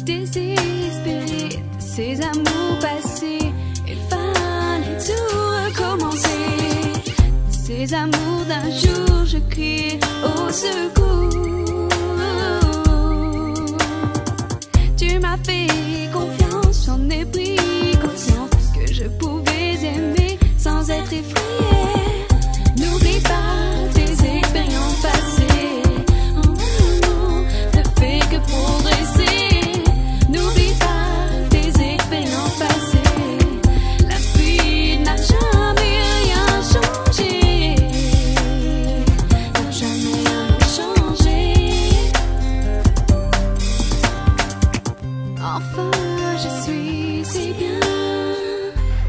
Désespérée de ces amours passés, il fallait tout recommencer. De ces amours d'un jour, je crie au secours. Tu m'as fait confiance, j'en ai pris conscience que je pouvais aimer sans être effrayée. N'oublie pas tes expériences passées, en un an ne fait que progresser. N'oublie pas tes expériences passées, la vie n'a jamais rien changé, n'a jamais rien changé. Enfin je suis si bien,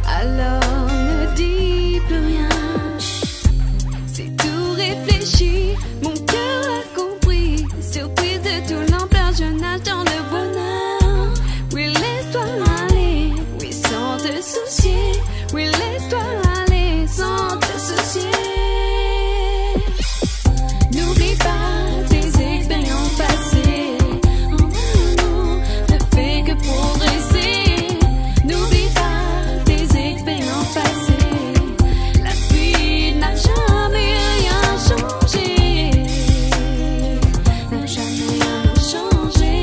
alors ne dis plus rien. C'est tout réfléchi, mon cœur a compris. Surprise de tout l'ampleur, je nage dans le bonheur. Oui, laisse-toi aller, oui, sans te soucier. Oui, laisse-toi aller, sans te soucier. N'oublie pas tes expériences passées, en un an ne fait que progresser. N'oublie pas tes expériences passées, la vie n'a jamais rien changé, n'a jamais rien changé.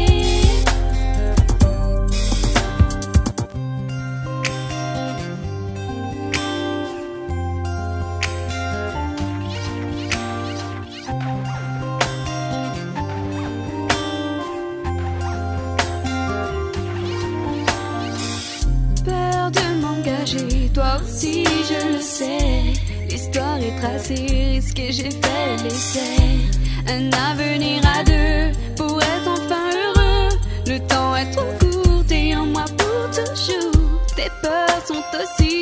Peur de m'engager, toi aussi je le sais. L'histoire est tracée, risquée, j'ai fait l'essai. Un avenir à deux pour être enfin heureux. Le temps est trop court et en moi pour toujours. Tes peurs sont aussi